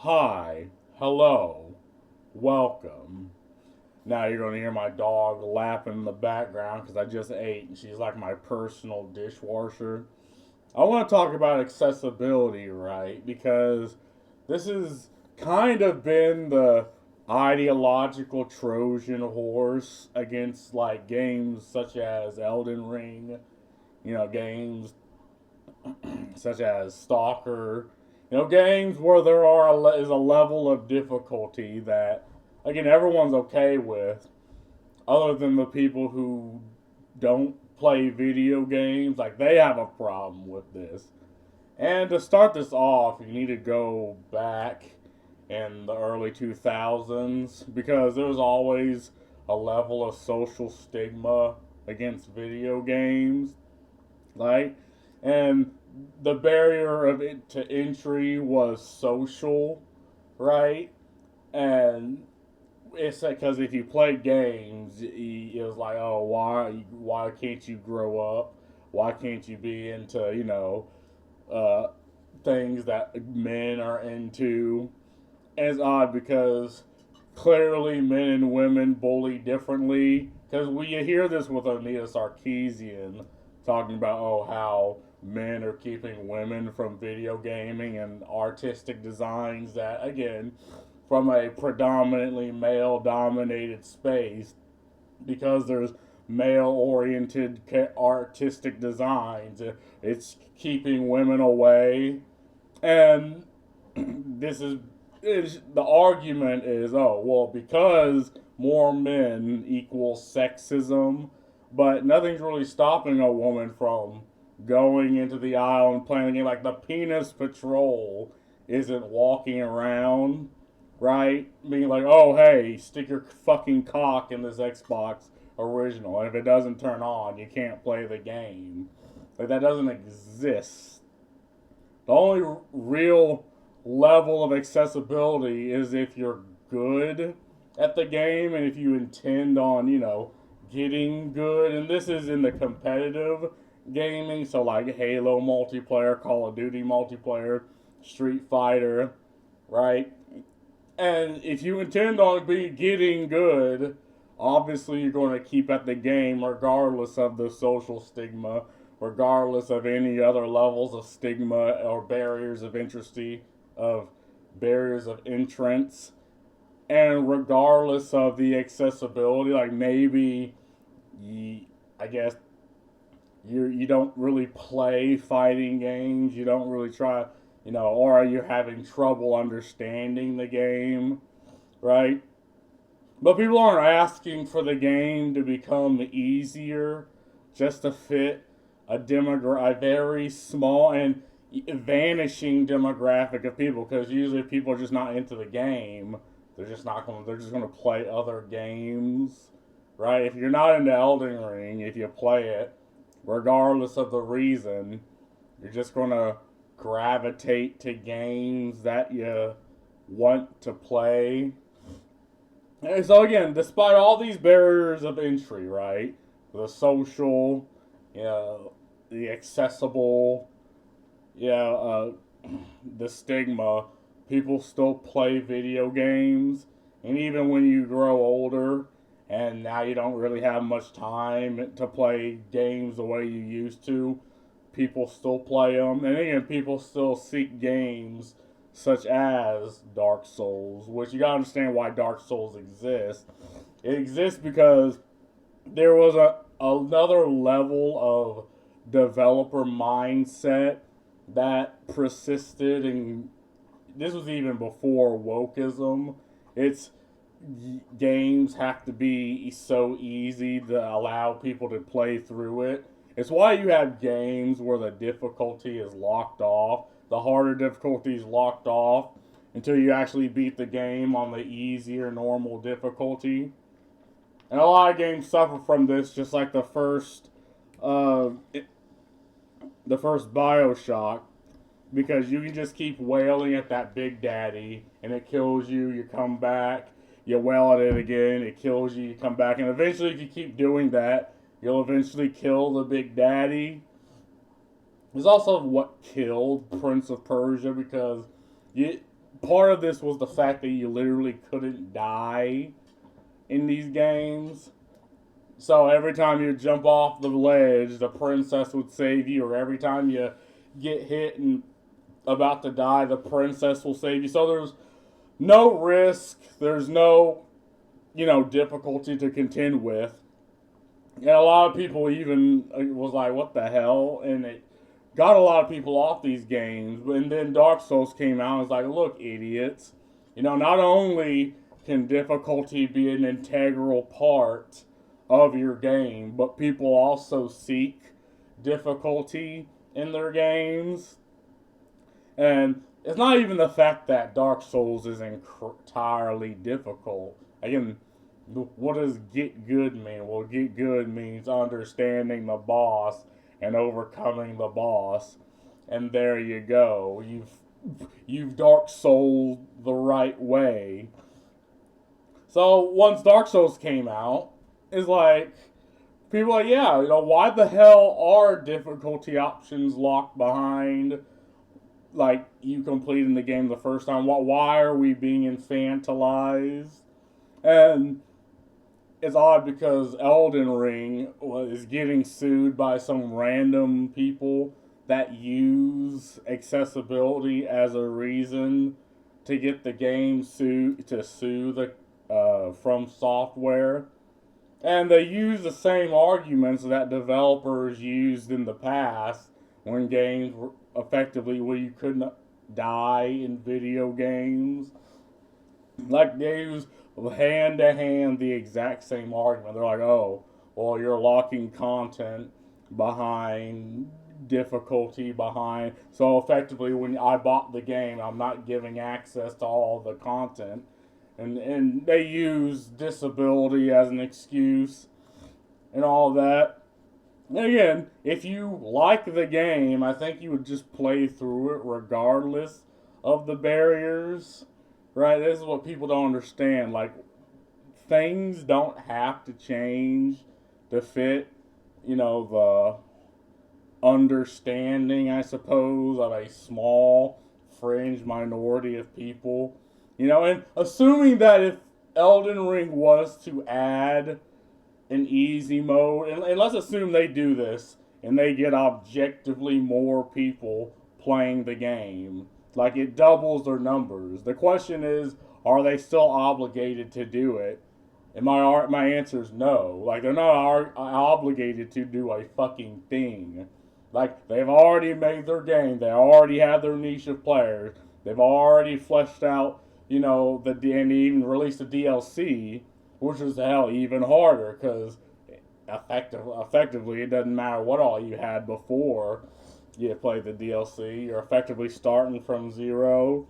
Hi, hello, welcome. Now you're going to hear my dog lapping in the background because I just ate and she's like my personal dishwasher. I want to talk about accessibility, right? Because this has kind of been the ideological Trojan horse against like games such as Elden Ring, games such as Stalker, games where is a level of difficulty that again everyone's okay with, other than the people who don't play video games. Like they have a problem with this. And to start this off, you need to go back in the early 2000s because there was always a level of social stigma against video games, right? And the barrier of it to entry was social, right? And it's because if you play games, it was like, oh, why can't you grow up? Why can't you be into uh, things that men are into? And it's odd because clearly men and women bully differently. Because we hear this with Anita Sarkeesian talking about how men are keeping women from video gaming and artistic designs that again from a predominantly male dominated space, because there's male oriented artistic designs, it's keeping women away. And this is the argument is, oh well, because more men equals sexism, but nothing's really stopping a woman from going into the aisle and playing a game. Like the penis patrol isn't walking around, right, being like, oh hey, stick your fucking cock in this Xbox original, and if it doesn't turn on, you can't play the game. Like that doesn't exist. The only real level of accessibility is if you're good at the game and if you intend on, getting good. And this is in the competitive gaming, so like Halo multiplayer, Call of Duty multiplayer, Street Fighter, right? And if you intend on getting good, obviously you're going to keep at the game regardless of the social stigma, regardless of any other levels of stigma or of barriers of entrance, and regardless of the accessibility. Like maybe, I guess you don't really play fighting games. You don't really try, or are you having trouble understanding the game, right? But people aren't asking for the game to become easier just to fit a very small and vanishing demographic of people, because usually people are just not into the game. They're just going to play other games, right? If you're not into Elden Ring, if you play it, regardless of the reason, you're just going to gravitate to games that you want to play. And so again, despite all these barriers of entry, right? The social, the accessible, yeah, the stigma, people still play video games. And even when you grow older and now you don't really have much time to play games the way you used to, people still play them. And again, people still seek games such as Dark Souls, which you gotta understand why Dark Souls exists. It exists because there was another level of developer mindset that persisted, and this was even before wokeism. It's games have to be so easy to allow people to play through it. It's why you have games where the difficulty is locked off. The harder difficulty is locked off until you actually beat the game on the easier normal difficulty. And a lot of games suffer from this, just like uh, the first Bioshock, because you can just keep wailing at that Big Daddy, and it kills you. You come back, you wail at it again, it kills you. You come back, and eventually, if you keep doing that, you'll eventually kill the Big Daddy. It's also what killed Prince of Persia, because you part of this was the fact that you literally couldn't die in these games. So every time you jump off the ledge, the princess would save you, or every time you get hit and about to die, the princess will save you. So there's no risk, there's no, difficulty to contend with. And a lot of people even was like, what the hell? And it got a lot of people off these games. And then Dark Souls came out and was like, look, idiots. Not only can difficulty be an integral part of your game, but people also seek difficulty in their games. And it's not even the fact that Dark Souls is entirely difficult. Again, what does get good mean? Well, get good means understanding the boss and overcoming the boss. And there you go. You've Dark Souled the right way. So once Dark Souls came out, it's like people are like, yeah, why the hell are difficulty options locked behind like you completing the game the first time? Why are we being infantilized? And it's odd because Elden Ring is getting sued by some random people that use accessibility as a reason to get the game sue the From Software. And they use the same arguments that developers used in the past when games were effectively where you couldn't die in video games. Like they use hand to hand the exact same argument. They're like, oh, well, you're locking content behind difficulty behind. So effectively, when I bought the game, I'm not giving access to all the content. And they use disability as an excuse and all that. And again, if you like the game, I think you would just play through it regardless of the barriers. Right? This is what people don't understand. Like, things don't have to change to fit, the understanding, I suppose, of a small fringe minority of people. And assuming that if Elden Ring was to add an easy mode, and let's assume they do this, and they get objectively more people playing the game, like it doubles their numbers. The question is, are they still obligated to do it? And my answer is no. Like, they're not obligated to do a fucking thing. Like, they've already made their game. They already have their niche of players. They've already fleshed out, and even released the DLC, which is hell even harder because effectively it doesn't matter what all you had before you played the DLC. You're effectively starting from zero.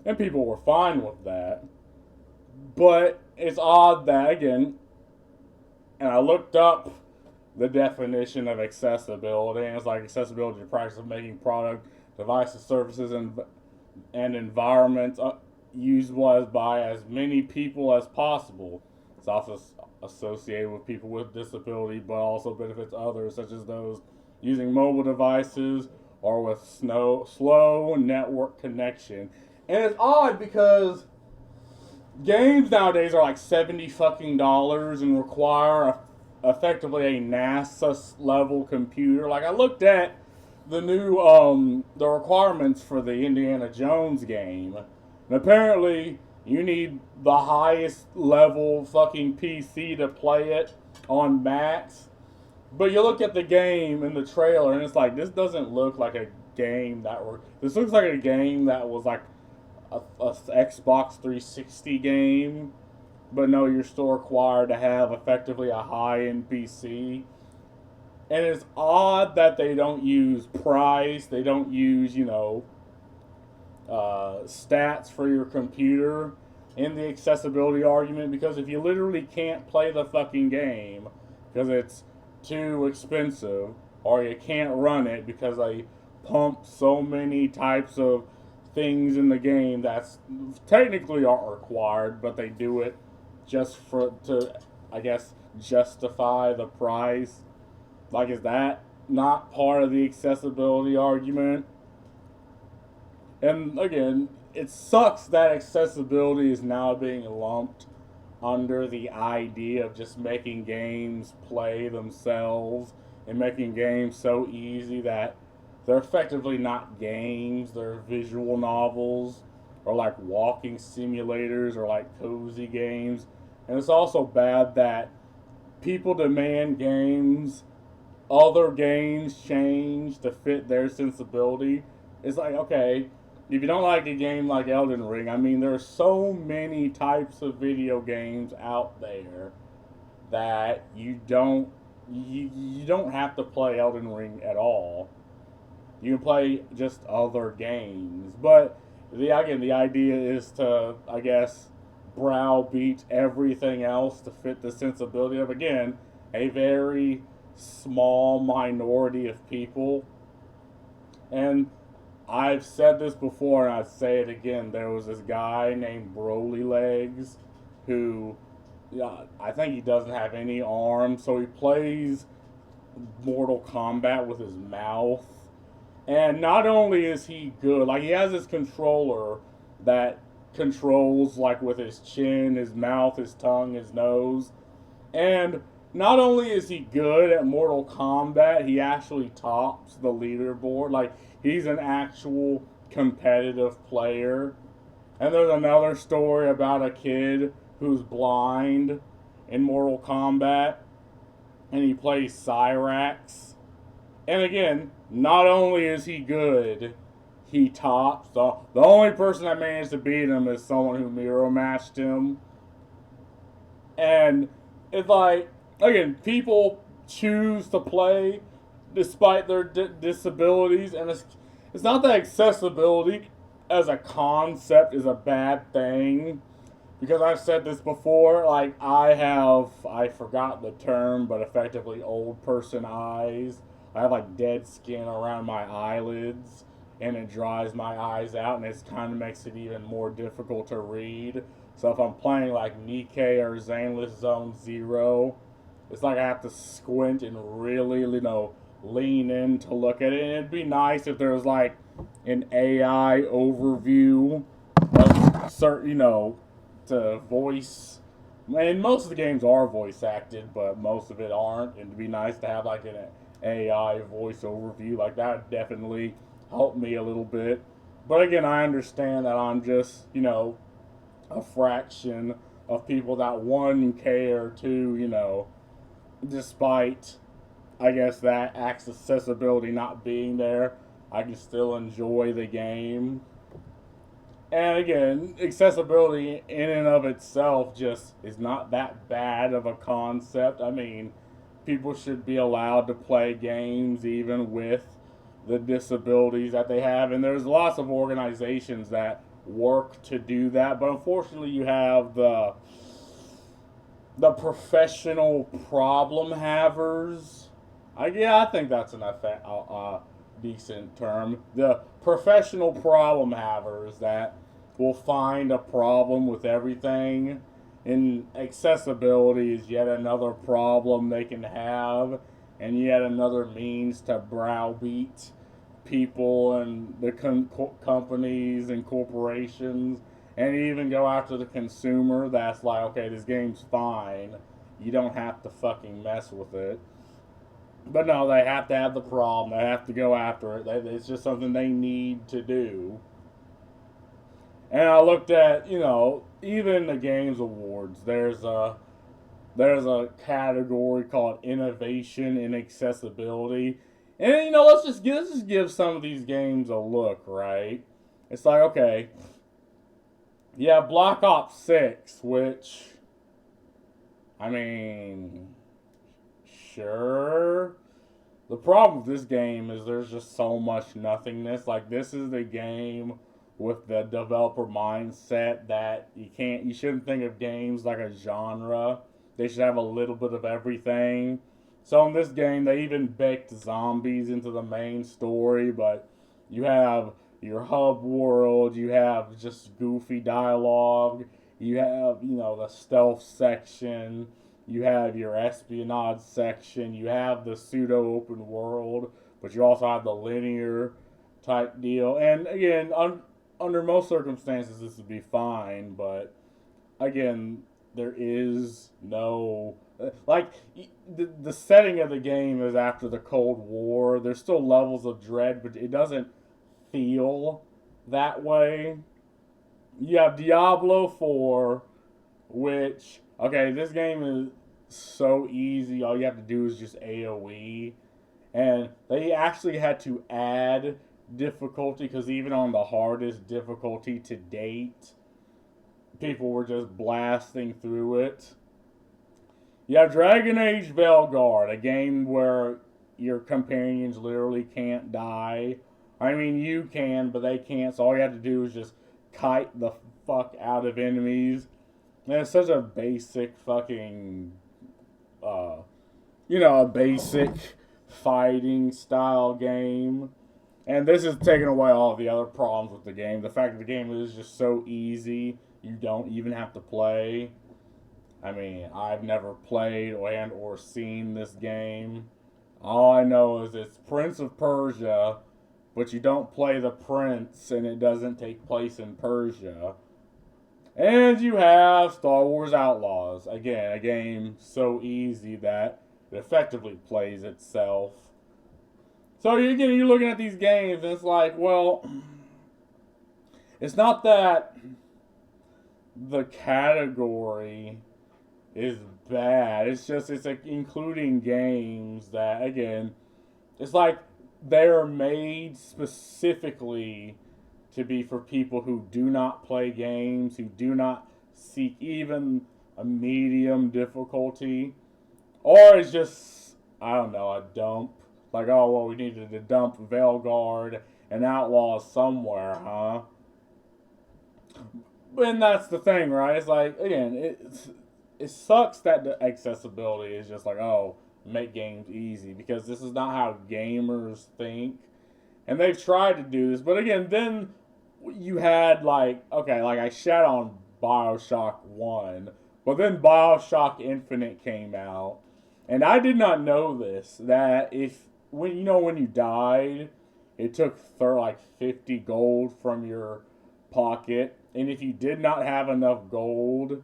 And people were fine with that. But it's odd that, again, and I looked up the definition of accessibility, and it's like accessibility to the practice of making product, devices, services, and environments usable by as many people as possible. It's also associated with people with disability, but also benefits others, such as those using mobile devices or with slow network connection. And it's odd because games nowadays are like $70 fucking and require effectively a NASA level computer. Like, I looked at the new the requirements for the Indiana Jones game, and apparently you need the highest level fucking PC to play it on max. But you look at the game in the trailer, and it's like, this doesn't look like a game this looks like a game that was like a Xbox 360 game. But no, you're still required to have effectively a high-end PC. And it's odd that they don't use price, they don't use, stats for your computer in the accessibility argument, because if you literally can't play the fucking game because it's too expensive, or you can't run it because they pump so many types of things in the game that's technically aren't required, but they do it just to, I guess, justify the price. Like, is that not part of the accessibility argument? And again, it sucks that accessibility is now being lumped under the idea of just making games play themselves and making games so easy that they're effectively not games, they're visual novels or like walking simulators or like cozy games. And it's also bad that people demand other games change to fit their sensibility. It's like, okay, if you don't like a game like Elden Ring, I mean, there are so many types of video games out there that you don't have to play Elden Ring at all. You can play just other games, but the idea is to, I guess, browbeat everything else to fit the sensibility of, again, a very small minority of people. And I've said this before and I'd say it again. There was this guy named Broly Legs who, yeah, I think he doesn't have any arms, so he plays Mortal Kombat with his mouth. And not only is he good, like he has this controller that controls like with his chin, his mouth, his tongue, his nose. And not only is he good at Mortal Kombat, he actually tops the leaderboard. Like he's an actual competitive player. And there's another story about a kid who's blind in Mortal Kombat and he plays Cyrax. And again, not only is he good, he tops. The only person that managed to beat him is someone who mirror matched him. And it's like, again, people choose to play despite their disabilities. And it's not that accessibility as a concept is a bad thing. Because I've said this before, like I forgot the term, but effectively old person eyes. I have like dead skin around my eyelids and it dries my eyes out and it kind of makes it even more difficult to read. So if I'm playing like Nikkei or Zaneless Zone Zero, it's like I have to squint and really, lean in to look at it. And it'd be nice if there was like an AI overview of certain, to voice. And most of the games are voice acted, but most of it aren't. And it'd be nice to have like an AI voice overview. Like that would definitely help me a little bit. But again, I understand that I'm just, a fraction of people that one care to, despite, I guess, that accessibility not being there, I can still enjoy the game. And again, accessibility in and of itself just is not that bad of a concept. I mean, people should be allowed to play games even with the disabilities that they have. And there's lots of organizations that work to do that. But unfortunately, you have the professional problem havers. I think that's a decent term. The professional problem havers that will find a problem with everything. And accessibility is yet another problem they can have, and yet another means to browbeat people and the companies and corporations, and even go after the consumer that's like, okay, this game's fine. You don't have to fucking mess with it. But no, they have to have the problem. They have to go after it. It's just something they need to do. And I looked at, even the Games Awards. There's a category called Innovation in Accessibility. And let's just give some of these games a look, right? It's like, okay, you have Black Ops 6, which, I mean, sure. The problem with this game is there's just so much nothingness. Like, this is the game with the developer mindset that you shouldn't think of games like a genre. They should have a little bit of everything. So in this game, they even baked zombies into the main story, but you have your hub world, you have just goofy dialogue, you have, the stealth section, you have your espionage section, you have the pseudo open world, but you also have the linear type deal. And again, under most circumstances, this would be fine, but again, there is no like the setting of the game is after the Cold War. There's still levels of dread, but it doesn't feel that way. You have Diablo 4, which okay, this game is so easy. All you have to do is just AoE, and they actually had to add difficulty because even on the hardest difficulty to date, people were just blasting through it. You have Dragon Age Veilguard, a game where your companions literally can't die. I mean, you can, but they can't, so all you have to do is just kite the fuck out of enemies. And it's such a basic fucking, a basic fighting style game. And this is taking away all of the other problems with the game. The fact that the game is just so easy, you don't even have to play. I mean, I've never played and or seen this game. All I know is it's Prince of Persia, but you don't play the prince and it doesn't take place in Persia. And you have Star Wars Outlaws. Again, a game so easy that it effectively plays itself. So again, you're looking at these games and it's like, well, it's not that the category is bad. It's just it's like including games that again, it's like they're made specifically to be for people who do not play games, who do not seek even a medium difficulty, or it's just I don't know a dump. Like oh well, we needed to dump Veilguard and Outlaws somewhere, huh? And that's the thing, right? It's like again, it sucks that the accessibility is just like, oh, make games easy because this is not how gamers think. And they've tried to do this, but again, then you had like, okay, like I shat on BioShock 1, but then BioShock Infinite came out. And I did not know this, that when you died, it took like 50 gold from your pocket. And if you did not have enough gold,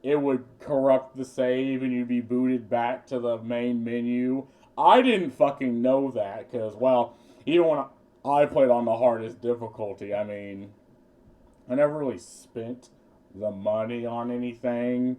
it would corrupt the save and you'd be booted back to the main menu. I didn't fucking know that because, well, even when I played on the hardest difficulty, I mean, I never really spent the money on anything.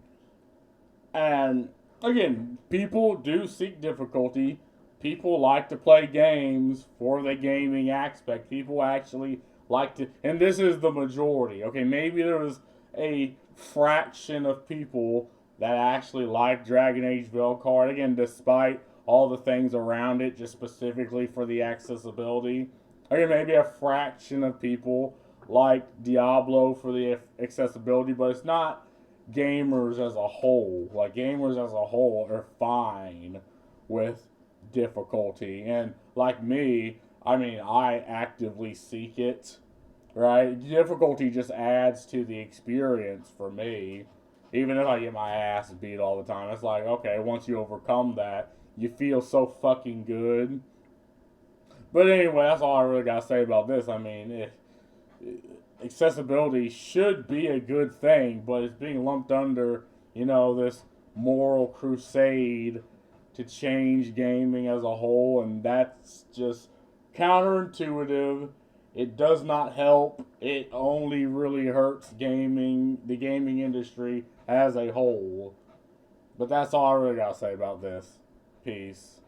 And again, people do seek difficulty. People like to play games for the gaming aspect. People actually like to, and this is the majority. Okay, maybe there was a fraction of people that actually like Dragon Age Veilguard. Again, despite all the things around it, just specifically for the accessibility. Again, maybe a fraction of people like Diablo for the accessibility, but it's not gamers as a whole. Like, gamers as a whole are fine with difficulty. And like me, I mean, I actively seek it, right? Difficulty just adds to the experience for me. Even if I get my ass beat all the time, it's like, okay, once you overcome that, you feel so fucking good. But anyway, that's all I really got to say about this. I mean, accessibility should be a good thing, but it's being lumped under, this moral crusade to change gaming as a whole, and that's just counterintuitive. It does not help. It only really hurts the gaming industry as a whole. But that's all I really got to say about this. Peace.